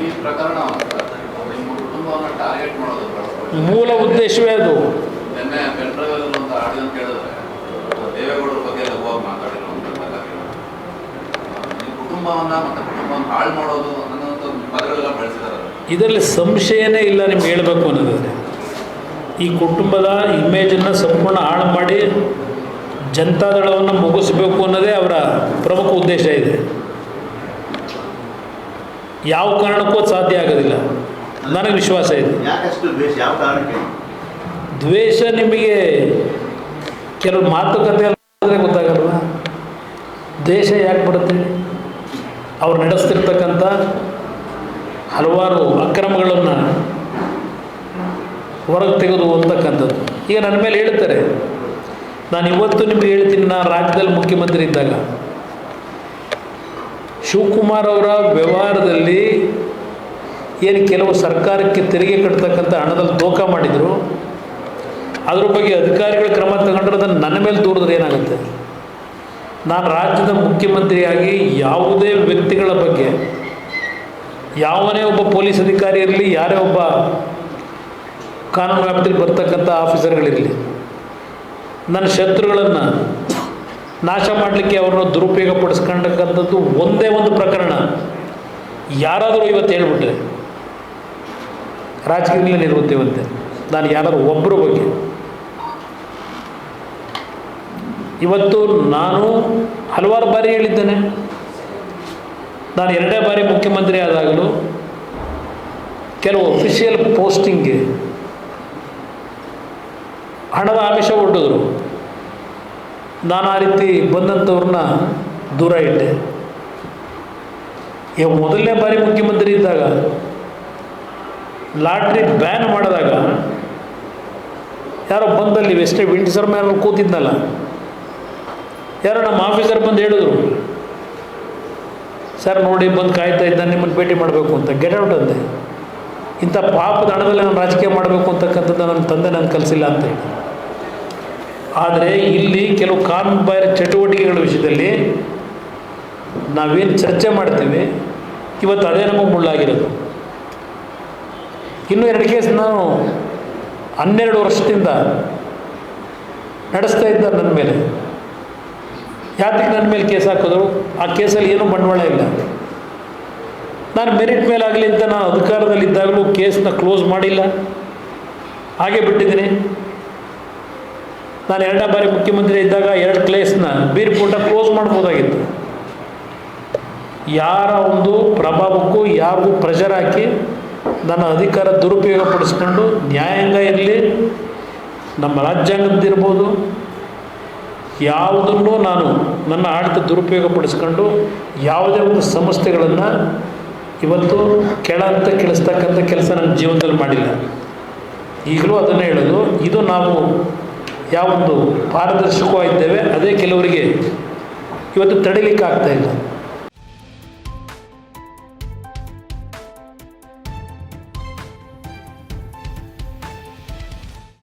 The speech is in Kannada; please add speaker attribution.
Speaker 1: ಈ ಪ್ರಕರಣ ನಿಮ್ಮ ಕುಟುಂಬವನ್ನು ಟಾರ್ಗೆಟ್ ಮಾಡೋದು
Speaker 2: ಮೂಲ ಉದ್ದೇಶವೇ ಅದು.
Speaker 1: ನಿನ್ನೆ ಪೆನ್ಡ್ರೈವ್ ಅಂತ ಆಡಿಯೋ ಅಂತ ಕೇಳಿದ್ರೆ ದೇವೇಗೌಡರ ಬಗ್ಗೆ ಲಘುವಾಗಿ ಮಾತಾಡಿರುವಂಥ ನಿಮ್ಮ ಕುಟುಂಬವನ್ನು ಮತ್ತು ಕುಟುಂಬವನ್ನು ಹಾಳು ಮಾಡೋದು ಅನ್ನೋಂಥ ಪದಗಳೆಲ್ಲ ಬಳಸಿದ್ದಾರೆ.
Speaker 2: ಇದರಲ್ಲಿ ಸಂಶಯನೇ ಇಲ್ಲ ನಿಮ್ಗೆ ಹೇಳಬೇಕು ಅನ್ನೋದಾದರೆ. ಈ ಕುಟುಂಬದ ಇಮೇಜನ್ನು ಸಂಪೂರ್ಣ ಹಾಳು ಮಾಡಿ ಜನತಾದಳವನ್ನು ಮುಗಿಸ್ಬೇಕು ಅನ್ನೋದೇ ಅವರ ಪ್ರಮುಖ ಉದ್ದೇಶ ಇದೆ. ಯಾವ ಕಾರಣಕ್ಕೂ ಸಾಧ್ಯ ಆಗೋದಿಲ್ಲ, ನನಗೆ ವಿಶ್ವಾಸ ಇದೆ. ದ್ವೇಷ ನಿಮಗೆ ಕೆಲವು ಮಾತುಕತೆ ಅಂದರೆ ಗೊತ್ತಾಗಲ್ವ, ದ್ವೇಷ ಯಾಕೆ ಬರುತ್ತೆ? ಅವ್ರು ನಡೆಸ್ತಿರ್ತಕ್ಕಂಥ ಹಲವಾರು ಅಕ್ರಮಗಳನ್ನು ಹೊರಗೆ ತೆಗೆದು ಅಂತಕ್ಕಂಥದ್ದು. ಈಗ ನನ್ನ ಮೇಲೆ ಹೇಳ್ತಾರೆ, ನಾನು ಇವತ್ತು ನಿಮಗೆ ಹೇಳ್ತೀನಿ, ನಾನು ರಾಜ್ಯದಲ್ಲಿ ಮುಖ್ಯಮಂತ್ರಿ ಇದ್ದಾಗ ಶಿವಕುಮಾರ್ ಅವರ ವ್ಯವಹಾರದಲ್ಲಿ ಏನು ಕೆಲವು ಸರ್ಕಾರಕ್ಕೆ ತೆರಿಗೆ ಕಟ್ತಕ್ಕಂಥ ಹಣದಲ್ಲಿ ದೋಖ ಮಾಡಿದರು, ಅದ್ರ ಬಗ್ಗೆ ಅಧಿಕಾರಿಗಳ ಕ್ರಮ ತಗೊಂಡ್ರೆ ಅದನ್ನು ನನ್ನ ಮೇಲೆ ದೂರಿದ್ರೆ ಏನಾಗುತ್ತೆ? ನಾನು ರಾಜ್ಯದ ಮುಖ್ಯಮಂತ್ರಿಯಾಗಿ ಯಾವುದೇ ವ್ಯಕ್ತಿಗಳ ಬಗ್ಗೆ, ಯಾವನೇ ಒಬ್ಬ ಪೊಲೀಸ್ ಅಧಿಕಾರಿ ಇರಲಿ, ಯಾರೇ ಒಬ್ಬ ಕಾನೂನು ವ್ಯಾಪ್ತಿಯಲ್ಲಿ ಬರ್ತಕ್ಕಂಥ ಆಫೀಸರ್ಗಳಿರಲಿ, ನನ್ನ ಶತ್ರುಗಳನ್ನು ನಾಶ ಮಾಡಲಿಕ್ಕೆ ಅವ್ರನ್ನ ದುರುಪಯೋಗ ಪಡಿಸ್ಕೊಂಡಕ್ಕಂಥದ್ದು ಒಂದೇ ಒಂದು ಪ್ರಕರಣ ಯಾರಾದರೂ ಇವತ್ತು ಹೇಳ್ಬಿಟ್ರೆ ರಾಜಕೀಯದಲ್ಲಿ ನಿರ್ವಹಿಸುವಂತೆ, ನಾನು ಯಾರಾದರೂ ಒಬ್ಬರ ಬಗ್ಗೆ ಇವತ್ತು ನಾನು ಹಲವಾರು ಬಾರಿ ಹೇಳಿದ್ದೇನೆ. ನಾನು 2ನೇ ಬಾರಿ ಮುಖ್ಯಮಂತ್ರಿ ಆದಾಗಲೂ ಕೆಲವು ಅಫಿಷಿಯಲ್ ಪೋಸ್ಟಿಂಗ್ಗೆ ಹಣದ ಆಮಿಷ ಒಡ್ಡಿದ್ರು. ನಾನು ಆ ರೀತಿ ಬಂದಂಥವ್ರನ್ನ ದೂರ ಇಟ್ಟೆ. ಈಗ 1ನೇ ಬಾರಿ ಮುಖ್ಯಮಂತ್ರಿ ಇದ್ದಾಗ ಲಾಟ್ರಿ ಬ್ಯಾನ್ ಮಾಡಿದಾಗ ಯಾರೋ ಬಂದಲ್ಲಿ ವಿಂಡ್ಸರ್ ಮೇಲೆ ಕೂತಿದ್ನಲ್ಲ, ಯಾರೋ ನಮ್ಮ ಆಫೀಸರ್ ಬಂದು ಹೇಳಿದ್ರು, ಸರ್ ನೋಡಿ ಬಂದು ಕಾಯ್ತಾ ಇದ್ದ ನಿಮ್ಮನ್ನು ಭೇಟಿ ಮಾಡಬೇಕು ಅಂತ. ಗೆಟ್ ಔಟ್ ಅಂದೆ. ಇಂಥ ಪಾಪದ ಹಣದಲ್ಲಿ ನಾನು ರಾಜಕೀಯ ಮಾಡಬೇಕು ಅಂತಕ್ಕಂಥದ್ದು ನನ್ನ ತಂದೆ ನಾನು ಕಲಿಸಿಲ್ಲ ಅಂತ ಹೇಳಿ. ಆದರೆ ಇಲ್ಲಿ ಕೆಲವು ಕಾನೂನುಬಾಹಿರ ಚಟುವಟಿಕೆಗಳ ವಿಷಯದಲ್ಲಿ ನಾವೇನು ಚರ್ಚೆ ಮಾಡ್ತೀವಿ, ಇವತ್ತು ಅದೇ ನಮಗೆ ಮುಳ್ಳಾಗಿರೋದು. ಇನ್ನೂ 2 ಕೇಸ್ ನಾನು 12 ವರ್ಷದಿಂದ ನಡೆಸ್ತಾ ಇದ್ದ ನನ್ನ ಮೇಲೆ. ಯಾತಕ್ಕೆ ನನ್ನ ಮೇಲೆ ಕೇಸ್ ಹಾಕಿದ್ರು? ಆ ಕೇಸಲ್ಲಿ ಏನೂ ಬಂಡವಾಳ ಇಲ್ಲ. ನಾನು ಮೆರಿಟ್ ಮೇಲೆ ಆಗಲಿ ಅಂತ ನಾನು ಅಧಿಕಾರದಲ್ಲಿದ್ದಾಗಲೂ ಕೇಸನ್ನ ಕ್ಲೋಸ್ ಮಾಡಿಲ್ಲ, ಹಾಗೆ ಬಿಟ್ಟಿದ್ದೀನಿ. ನಾನು 2ನೇ ಬಾರಿ ಮುಖ್ಯಮಂತ್ರಿ ಇದ್ದಾಗ 2 ಕೇಸ್ನ ಬೀರ್ಪೂಟ ಕ್ಲೋಸ್ ಮಾಡ್ಬೋದಾಗಿತ್ತು. ಯಾರ ಒಂದು ಪ್ರಭಾವಕ್ಕೂ ಯಾರಿಗೂ ಪ್ರೆಷರ್ ಹಾಕಿ ನನ್ನ ಅಧಿಕಾರ ದುರುಪಯೋಗ ಪಡಿಸ್ಕೊಂಡು, ನ್ಯಾಯಾಂಗ ಇರಲಿ, ನಮ್ಮ ರಾಜ್ಯಾಂಗದಿರ್ಬೋದು, ಯಾವುದನ್ನು ನಾನು ನನ್ನ ಆಡಳಿತ ದುರುಪಯೋಗ ಪಡಿಸ್ಕೊಂಡು ಯಾವುದೇ ಒಂದು ಸಂಸ್ಥೆಗಳನ್ನು ಇವತ್ತು ಕೆಳಿಸ್ತಕ್ಕಂಥ ಕೆಲಸ ನನ್ನ ಜೀವನದಲ್ಲಿ ಮಾಡಿಲ್ಲ. ಈಗಲೂ ಅದನ್ನೇ ಹೇಳೋದು, ಇದು ನಾವು ಯಾವೊಂದು ಪಾರದರ್ಶಕವಾಗಿದ್ದೇವೆ ಅದೇ ಕೆಲವರಿಗೆ ಇವತ್ತು ತಡಿಲಿಕ್ಕೆ ಆಗ್ತಾಯಿಲ್ಲ.